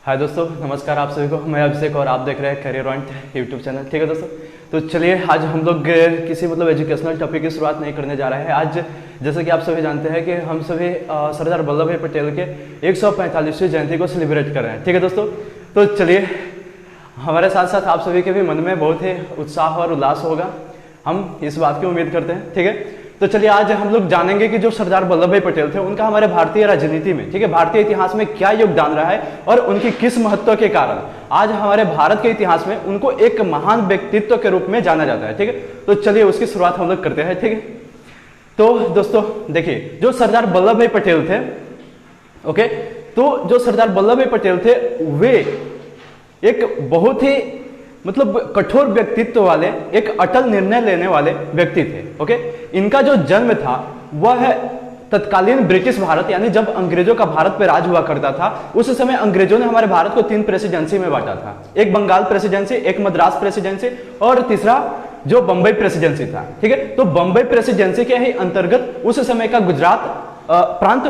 हाय दोस्तों, नमस्कार आप सभी को। मैं अभिषेक और आप देख रहे हैं करियर पॉइंट यूट्यूब चैनल। ठीक है दोस्तों, तो चलिए आज हम लोग किसी एजुकेशनल टॉपिक की शुरुआत नहीं करने जा रहे हैं। आज जैसे कि आप सभी जानते हैं कि हम सभी सरदार वल्लभ भाई पटेल के 145वीं जयंती को सेलिब्रेट कर रहे हैं। ठीक है दोस्तों, तो चलिए हमारे साथ साथ आप सभी के भी मन में बहुत ही उत्साह और उल्लास होगा, हम इस बात की उम्मीद करते हैं। ठीक है, तो चलिए आज हम लोग जानेंगे कि जो सरदार वल्लभ भाई पटेल थे उनका हमारे भारतीय राजनीति में, ठीक है, भारतीय इतिहास में क्या योगदान रहा है और उनकी किस महत्व के कारण आज हमारे भारत के इतिहास में उनको एक महान व्यक्तित्व के रूप में जाना जाता है। ठीक है, तो चलिए उसकी शुरुआत हम लोग करते हैं। ठीक है, तो दोस्तों देखिए, जो सरदार वल्लभ भाई पटेल थे, ओके, तो जो सरदार वल्लभ भाई पटेल थे वे एक बहुत ही कठोर व्यक्तित्व वाले, एक अटल निर्णय लेने वाले व्यक्ति थे। ओके, इनका जो जन्म था वह तत्कालीन ब्रिटिश भारत, यानी जब अंग्रेजों का भारत पे राज हुआ करता था, उस समय अंग्रेजों ने हमारे भारत को 3 प्रेसिडेंसी में बांटा था। एक बंगाल प्रेसिडेंसी, एक मद्रास प्रेसिडेंसी और तीसरा जो बंबई प्रेसिडेंसी था। ठीक है, तो बंबई प्रेसिडेंसी के ही अंतर्गत उस समय का गुजरात प्रांत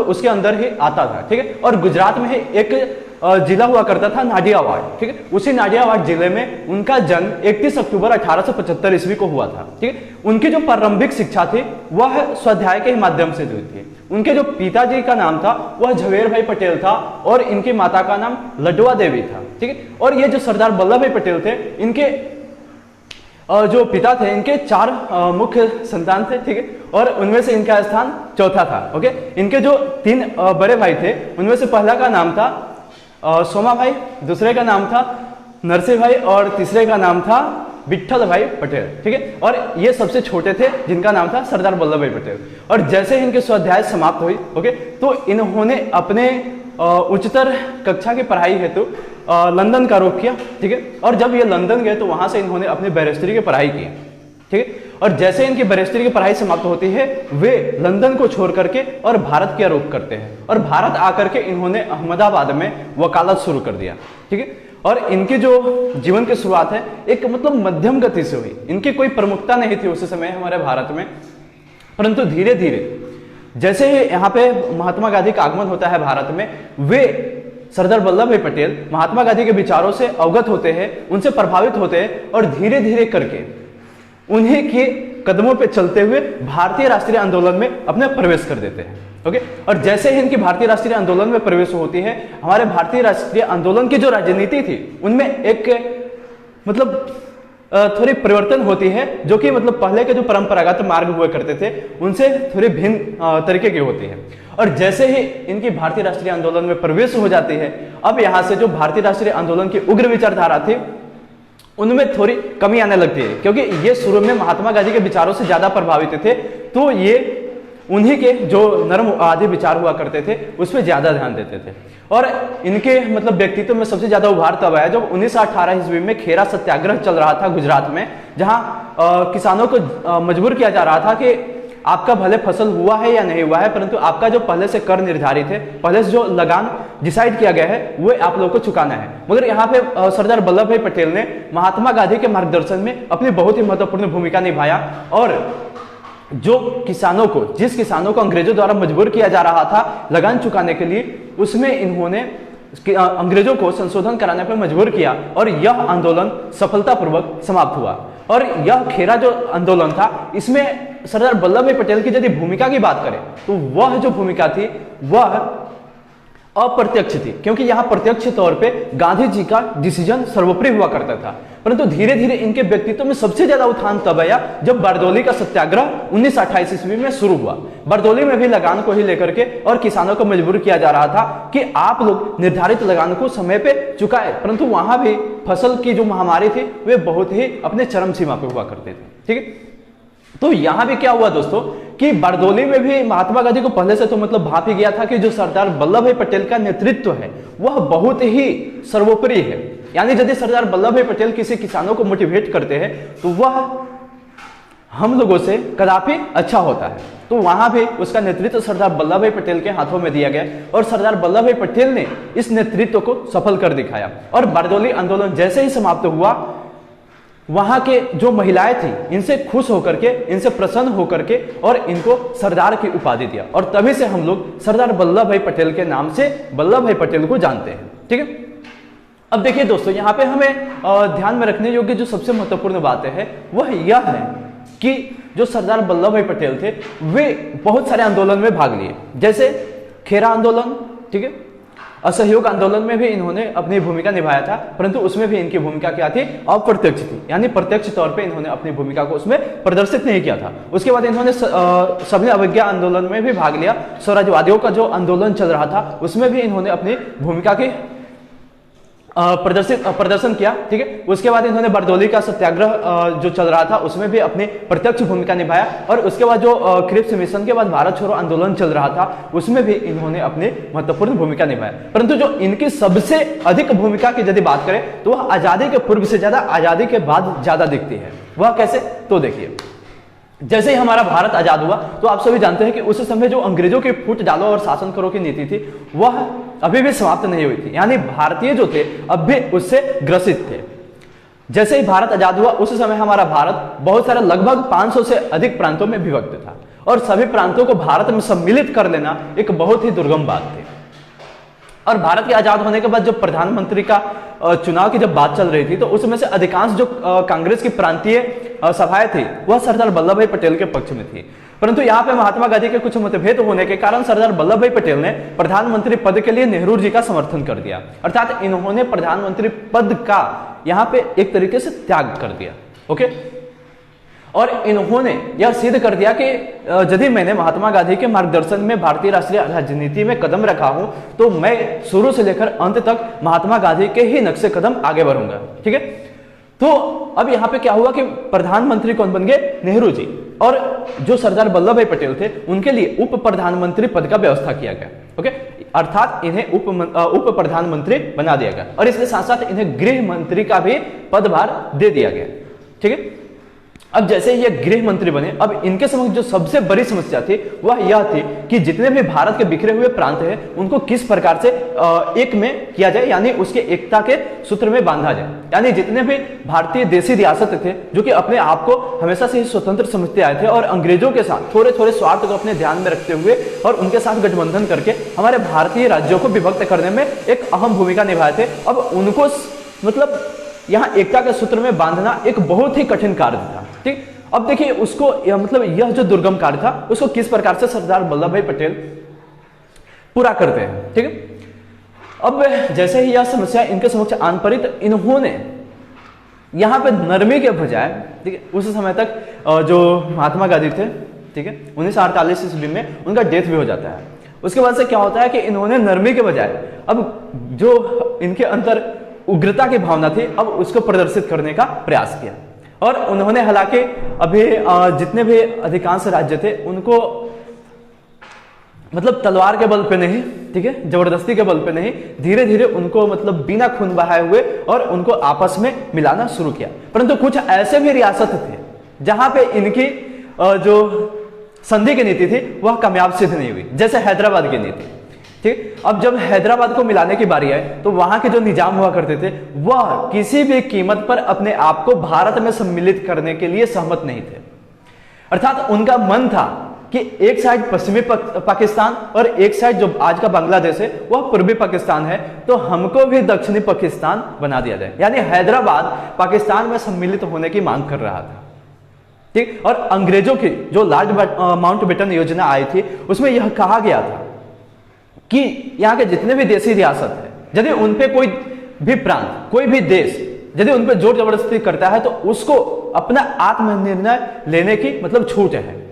उसके अंदर ही आता था। ठीक है, और गुजरात में ही एक जिला हुआ करता था नाडियावाड़। ठीक है, उसी नाडियावाड़ जिले में उनका जन्म 31 अक्टूबर 1875 ईस्वी को हुआ था। ठीक है, उनकी जो प्रारंभिक शिक्षा थी वह स्वाध्याय के माध्यम से हुई थी। उनके जो पिताजी का नाम था वह झवेर भाई पटेल था और इनकी माता का नाम लडवा देवी था। ठीक है, और ये जो सरदार वल्लभ भाई पटेल थे, इनके जो पिता थे, इनके 4 मुख्य संतान थे। ठीक है, और उनमें से इनका स्थान चौथा था। ओके, इनके जो 3 बड़े भाई थे, उनमें से पहला का नाम था सोमा भाई, दूसरे का नाम था नरसिंह भाई और तीसरे का नाम था विट्ठल भाई पटेल। ठीक है, और ये सबसे छोटे थे जिनका नाम था सरदार वल्लभ भाई पटेल। और जैसे ही इनकी स्वाध्याय समाप्त हुई, ओके, तो इन्होंने अपने उच्चतर कक्षा की पढ़ाई हेतु लंदन का रुख किया। ठीक है, और जब ये लंदन गए तो वहां से इन्होंने अपनी बैरिस्टरी की पढ़ाई की। ठीक है, और जैसे इनकी बैरिस्टरी की पढ़ाई समाप्त होती है, वे लंदन को छोड़ करके और भारत का रुख करते हैं और भारत आकर के इन्होंने अहमदाबाद में वकालत शुरू कर दिया। ठीक है, और इनकी जो जीवन की शुरुआत है एक मध्यम गति से हुई। इनकी कोई प्रमुखता नहीं थी उस समय हमारे भारत में, परंतु धीरे धीरे जैसे ही यहाँ पे महात्मा गांधी का आगमन होता है भारत में, वे सरदार वल्लभ भाई पटेल महात्मा गांधी के विचारों से अवगत होते हैं, उनसे प्रभावित होते हैं और धीरे धीरे करके उन्हीं के कदमों पे चलते हुए भारतीय राष्ट्रीय आंदोलन में अपने प्रवेश कर देते हैं। ओके, और जैसे ही इनकी भारतीय राष्ट्रीय आंदोलन में प्रवेश होती है, हमारे भारतीय राष्ट्रीय आंदोलन की जो राजनीति थी उनमें एक थोड़ी परिवर्तन होती है, जो कि पहले के जो परंपरागत मार्ग हुआ करते थे उनसे थोड़ी भिन्न तरीके की होती है। और जैसे ही इनकी भारतीय राष्ट्रीय आंदोलन में प्रवेश हो जाती है, अब यहां से जो भारतीय राष्ट्रीय आंदोलन की उग्र विचारधारा थी उनमें थोड़ी कमी आने लगती है, क्योंकि ये शुरू में महात्मा गांधी के विचारों से ज्यादा प्रभावित थे, तो ये उन्हीं के जो नरम आदि विचार हुआ करते थे उस पर ज्यादा ध्यान देते थे। और इनके व्यक्तित्व में सबसे ज्यादा उभार तब आया जब 1918 ईस्वी में खेरा सत्याग्रह चल रहा था गुजरात में, जहां किसानों को मजबूर किया जा रहा था कि आपका भले फसल हुआ है या नहीं हुआ है, परंतु आपका जो पहले से कर निर्धारित है, पहले से जो लगान डिसाइड किया गया है, वो आप लोगों को चुकाना है। मगर यहाँ पे सरदार वल्लभ भाई पटेल ने महात्मा गांधी के मार्गदर्शन में अपनी बहुत ही महत्वपूर्ण भूमिका निभाया और जो किसानों को, जिस किसानों को अंग्रेजों द्वारा मजबूर किया जा रहा था लगान चुकाने के लिए, उसमें इन्होंने अंग्रेजों को संशोधन कराने पर मजबूर किया और यह आंदोलन सफलतापूर्वक समाप्त हुआ। और यह खेरा जो आंदोलन था, इसमें सरदार वल्लभ भाई पटेल की यदि भूमिका की बात करें तो वह जो भूमिका थी वह अप्रत्यक्ष थी, क्योंकि यहां प्रत्यक्ष तौर पे गांधी जी का डिसीजन सर्वोपरि हुआ करता था। परंतु धीरे धीरे इनके व्यक्तित्व में सबसे ज्यादा उत्थान तब आया जब बारदौली का सत्याग्रह 1928 ईस्वी में शुरू हुआ। बारदौली में भी लगान को ही लेकर के और किसानों को मजबूर किया जा रहा था कि आप लोग निर्धारित लगान को समय पे चुकाए, परंतु वहां भी फसल की जो महामारी थी वे बहुत ही अपने चरम सीमा पे हुआ करते थे। ठीक है, तो यहां भी क्या हुआ दोस्तों कि बारदौली में भी महात्मा गांधी को पहले से तो भाप ही गया था कि जो सरदार वल्लभ भाई पटेल का नेतृत्व है वह बहुत ही सर्वोपरि है। यानी यदि सरदार वल्लभ भाई पटेल किसी किसानों को मोटिवेट करते हैं तो वह हम लोगों से कदापि अच्छा होता है। तो वहां भी उसका नेतृत्व सरदार वल्लभ भाई पटेल के हाथों में दिया गया और सरदार वल्लभ भाई पटेल ने इस नेतृत्व को सफल कर दिखाया। और बारदौली आंदोलन जैसे ही समाप्त हुआ, वहां के जो महिलाएं थी इनसे खुश होकर के, इनसे प्रसन्न होकर के और इनको सरदार की उपाधि दिया, और तभी से हम लोग सरदार वल्लभ भाई पटेल के नाम से वल्लभ भाई पटेल को जानते हैं। ठीक है, अब देखिए दोस्तों, यहाँ पे हमें ध्यान में रखने योग्य जो सबसे महत्वपूर्ण बातें है वह यह है कि जो सरदार वल्लभ भाई पटेल थे वे बहुत सारे आंदोलन में भाग लिए, जैसे खेरा आंदोलन, ठीक है, असहयोग आंदोलन में भी इन्होंने अपनी भूमिका निभाया था, परंतु उसमें भी इनकी भूमिका क्या थी, अप्रत्यक्ष थी, यानी प्रत्यक्ष तौर पे इन्होंने अपनी भूमिका को उसमें प्रदर्शित नहीं किया था। उसके बाद इन्होंने सभी अवज्ञा आंदोलन में भी भाग लिया, स्वराज्यवादियों का जो आंदोलन चल रहा था उसमें भी इन्होंने अपनी भूमिका की प्रदर्शन किया। ठीक है, उसके बाद इन्होंने बारडोली का सत्याग्रह जो चल रहा था उसमें भी अपनी प्रत्यक्ष भूमिका निभाया, और उसके बाद जो क्रिप्स मिशन के बाद भारत छोड़ो आंदोलन चल रहा था उसमें भी इन्होंने अपनी महत्वपूर्ण भूमिका निभाया। परंतु जो इनकी सबसे अधिक भूमिका की यदि बात करें तो वह आजादी के पूर्व से ज्यादा आजादी के बाद ज्यादा दिखती है। वह कैसे, तो देखिए, जैसे ही हमारा भारत आजाद हुआ तो आप सभी जानते हैं कि उस समय जो अंग्रेजों की फूट डालो और शासन करो की नीति थी वह अभी भी समाप्त नहीं हुई थी, यानी भारतीय जो थे अब भी उससे ग्रसित थे। जैसे ही भारत आजाद हुआ उस समय हमारा भारत बहुत सारे लगभग 500 से अधिक प्रांतों में विभक्त था, और सभी प्रांतों को भारत में सम्मिलित कर लेना एक बहुत ही दुर्गम बात थी। और भारत के आजाद होने के बाद जो प्रधानमंत्री का चुनाव की जब बात चल रही थी तो उसमें से अधिकांश जो कांग्रेस की प्रांतीय सभाएं थी वह सरदार वल्लभ भाई पटेल के पक्ष में थी, परंतु यहाँ पे महात्मा गांधी के कुछ मतभेद होने के कारण सरदार वल्लभ भाई पटेल ने प्रधानमंत्री पद के लिए नेहरू जी का समर्थन कर दिया, अर्थात इन्होंने प्रधानमंत्री पद का यहाँ पे एक तरीके से त्याग कर दिया। ओके, और इन्होंने यह सिद्ध कर दिया कि यदि मैंने महात्मा गांधी के मार्गदर्शन में भारतीय राष्ट्रीय राजनीति में कदम रखा हूं तो मैं शुरू से लेकर अंत तक महात्मा गांधी के ही नक्शे कदम आगे बढ़ूंगा। ठीक है, तो अब यहाँ पे क्या हुआ कि प्रधानमंत्री कौन बन गए, नेहरू जी, और जो सरदार वल्लभ भाई पटेल थे उनके लिए उप प्रधानमंत्री पद का व्यवस्था किया गया। ओके, अर्थात इन्हें उप प्रधानमंत्री बना दिया गया, और इसके साथ साथ इन्हें गृह मंत्री का भी पदभार दे दिया गया। ठीक है, अब जैसे ये गृह मंत्री बने, अब इनके समक्ष जो सबसे बड़ी समस्या थी वह यह थी कि जितने भी भारत के बिखरे हुए प्रांत हैं उनको किस प्रकार से एक में किया जाए, यानी उसके एकता के सूत्र में बांधा जाए। यानी जितने भी भारतीय देशी रियासत थे जो कि अपने आप को हमेशा से ही स्वतंत्र समझते आए थे और अंग्रेजों के साथ थोड़े थोड़े स्वार्थ को अपने ध्यान में रखते हुए और उनके साथ गठबंधन करके हमारे भारतीय राज्यों को विभक्त करने में एक अहम भूमिका निभाए थे, अब उनको मतलब यहाँ एकता के सूत्र में बांधना एक बहुत ही कठिन कार्य था। ठीक, अब देखिए उसको मतलब यह जो दुर्गम कार्य था उसको किस प्रकार से सरदार वल्लभ भाई पटेल पूरा करते हैं। ठीक है, अब जैसे ही यह समस्या इनके समक्ष आन पड़ी तो इन्होंने यहां पे नरमी के बजाय, ठीक है, उस समय तक जो महात्मा गांधी थे, ठीक है, 1948 ईस्वी में उनका डेथ भी हो जाता है। उसके बाद से क्या होता है कि इन्होंने नरमी के बजाय अब जो इनके अंदर उग्रता की भावना थी अब उसको प्रदर्शित करने का प्रयास किया, और उन्होंने हालांकि अभी जितने भी अधिकांश राज्य थे उनको मतलब तलवार के बल पे नहीं, ठीक है, जबरदस्ती के बल पे नहीं, धीरे धीरे उनको मतलब बिना खून बहाए हुए और उनको आपस में मिलाना शुरू किया। परंतु कुछ ऐसे भी रियासत थे जहां पे इनकी जो संधि की नीति थी वह कामयाब सिद्ध नहीं हुई, जैसे हैदराबाद की नीति। ठीक, अब जब हैदराबाद को मिलाने की बारी आई तो वहां के जो निजाम हुआ करते थे वह किसी भी कीमत पर अपने आप को भारत में सम्मिलित करने के लिए सहमत नहीं थे। अर्थात उनका मन था कि एक साइड पश्चिमी पाकिस्तान और एक साइड जो आज का बांग्लादेश है वह पूर्वी पाकिस्तान है, तो हमको भी दक्षिणी पाकिस्तान बना दिया जाए। यानी हैदराबाद पाकिस्तान में सम्मिलित होने की मांग कर रहा था। ठीक, और अंग्रेजों की जो लॉर्ड माउंटबेटन योजना आई थी उसमें यह कहा गया था कि यहाँ के जितने भी देशी रियासत है यदि उनपे कोई भी प्रांत, कोई भी देश यदि उनपे जोर जबरदस्ती करता है तो उसको अपना आत्मनिर्णय लेने की मतलब छूट है,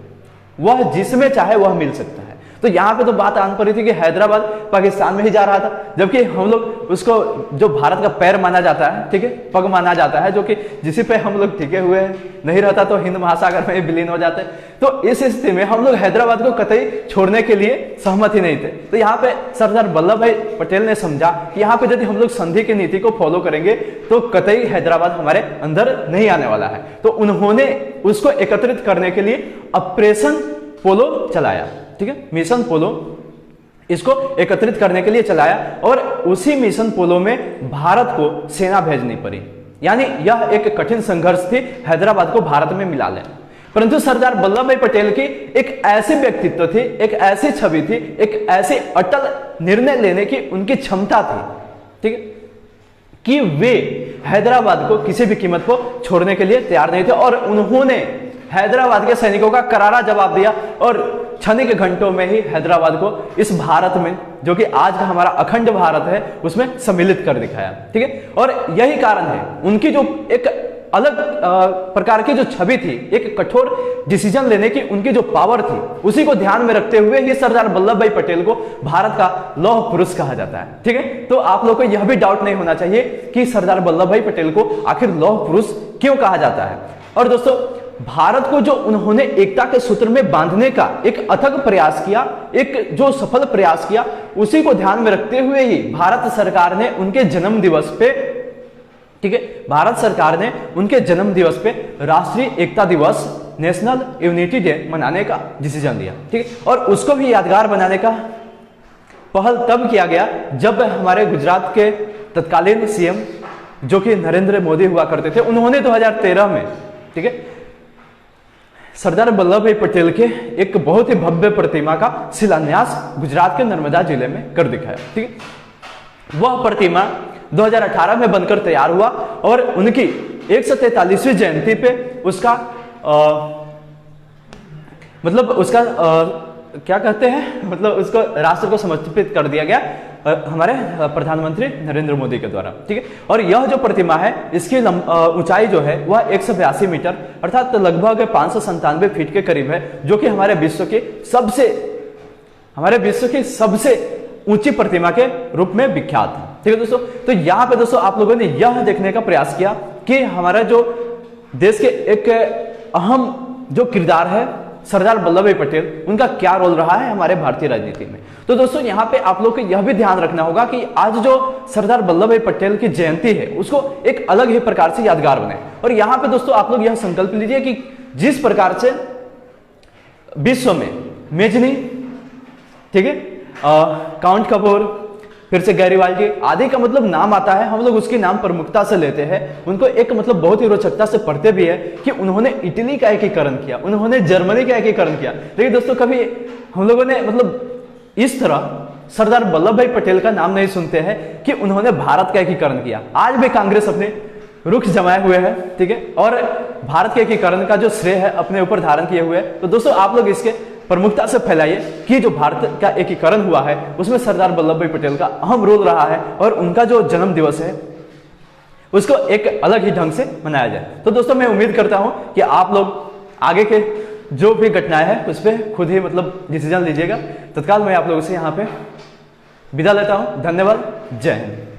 वह जिसमें चाहे वह मिल सकता है। तो यहाँ पे तो बात आन पड़ी थी कि हैदराबाद पाकिस्तान में ही जा रहा था, जबकि हम लोग उसको जो भारत का पैर माना जाता है, ठीक है, पग माना जाता है, जो कि जिसी पे हम लोग टिके हुए हैं, नहीं रहता तो हिंद महासागर में ही विलीन हो जाते। तो इस स्थिति में हम लोग हैदराबाद को कतई छोड़ने के लिए सहमत ही नहीं थे। तो यहाँ पे सरदार वल्लभ भाई पटेल ने समझा कि यहाँ पे यदि हम लोग संधि की नीति को फॉलो करेंगे तो कतई हैदराबाद हमारे अंदर नहीं आने वाला है। तो उन्होंने उसको एकत्रित करने के लिए ऑपरेशन पोलो चलाया। ठीक है, मिशन पोलो इसको एकत्रित करने के लिए चलाया, और उसी मिशन पोलो में भारत को सेना भेजनी पड़ी। यानी यह एक कठिन संघर्ष थी हैदराबाद को भारत में मिला लेना। परंतु सरदार वल्लभ भाई पटेल की एक ऐसी व्यक्तित्व थी, एक ऐसी छवि थी, एक ऐसी अटल निर्णय लेने की उनकी क्षमता थी, ठीक है, कि वे हैदराबाद को किसी भी कीमत को छोड़ने के लिए तैयार नहीं थे और उन्होंने हैदराबाद के सैनिकों का करारा जवाब दिया और क्षणिक घंटों में ही हैदराबाद को इस भारत में, जो कि आज का हमारा अखंड भारत है, उसमें सम्मिलित कर दिखाया, ठीक है। और यही कारण है उनकी जो एक अलग प्रकार की जो छवि थी, एक कठोर डिसीजन लेने की उनकी जो पावर थी, उसी को ध्यान में रखते हुए ही सरदार वल्लभ भाई पटेल को भारत का लौह पुरुष कहा जाता है, ठीक है। तो आप लोग को यह भी डाउट नहीं होना चाहिए कि सरदार वल्लभ भाई पटेल को आखिर लौह पुरुष क्यों कहा जाता है। और दोस्तों, भारत को जो उन्होंने एकता के सूत्र में बांधने का एक अथक प्रयास किया, एक जो सफल प्रयास किया, उसी को ध्यान में रखते हुए ही भारत सरकार ने उनके जन्म दिवस पे, ठीक है, भारत सरकार ने उनके जन्म दिवस पे राष्ट्रीय एकता दिवस, नेशनल यूनिटी डे मनाने का डिसीजन लिया, ठीक है। और उसको भी यादगार बनाने का पहल तब किया गया जब हमारे गुजरात के तत्कालीन सीएम जो कि नरेंद्र मोदी हुआ करते थे, उन्होंने 2013 में, ठीक है, सरदार वल्लभ भाई पटेल के एक बहुत ही भव्य प्रतिमा का शिलान्यास गुजरात के नर्मदा जिले में कर दिखाया, ठीक है। वह प्रतिमा 2018 में बनकर तैयार हुआ और उनकी 143वीं जयंती पे उसका क्या कहते हैं, मतलब उसको राष्ट्र को समर्पित कर दिया गया हमारे प्रधानमंत्री नरेंद्र मोदी के द्वारा, ठीक है। और यह जो प्रतिमा है, इसकी ऊंचाई जो है वह 182 मीटर अर्थात लगभग 597 फीट के करीब है, जो कि हमारे विश्व की सबसे ऊंची प्रतिमा के रूप में विख्यात है, ठीक है दोस्तों। तो यहाँ पे दोस्तों आप लोगों ने यह देखने का प्रयास किया कि हमारा जो देश के एक अहम जो किरदार है सरदार वल्लभ भाई पटेल, उनका क्या रोल रहा है हमारे भारतीय राजनीति में। तो दोस्तों यहाँ पे आप लोग को यह भी ध्यान रखना होगा कि आज जो सरदार वल्लभ भाई पटेल की जयंती है, उसको एक अलग ही प्रकार से यादगार बने। और यहाँ पे दोस्तों आप लोग यह संकल्प लीजिए कि जिस प्रकार से विश्व में मेजनी, ठीक है, काउंट कपूर, फिर से गैरीवाल्डी आदि का मतलब नाम आता है, हम लोग उसके नाम प्रमुखता से लेते हैं, उनको एक मतलब बहुत ही रोचकता से पढ़ते भी है कि उन्होंने इटली का एकीकरण किया, उन्होंने जर्मनी का एकीकरण किया। लेकिन दोस्तों कभी हम लोगों ने मतलब इस तरह सरदार वल्लभ भाई पटेल का नाम नहीं सुनते हैं कि उन्होंने भारत का एकीकरण किया। आज भी कांग्रेस अपने रुख जमाए हुए है, ठीक है, और भारत के एकीकरण का जो श्रेय है अपने ऊपर धारण किए हुए है। तो दोस्तों आप लोग इसके प्रमुखता से फैलाइए कि जो भारत का एकीकरण हुआ है उसमें सरदार वल्लभ भाई पटेल का अहम रोल रहा है और उनका जो जन्म दिवस है उसको एक अलग ही ढंग से मनाया जाए। तो दोस्तों मैं उम्मीद करता हूं कि आप लोग आगे के जो भी घटनाएं हैं उस पर खुद ही मतलब डिसीजन लीजिएगा। तत्काल मैं आप लोगों से यहाँ पे विदा लेता हूं। धन्यवाद, जय हिंद।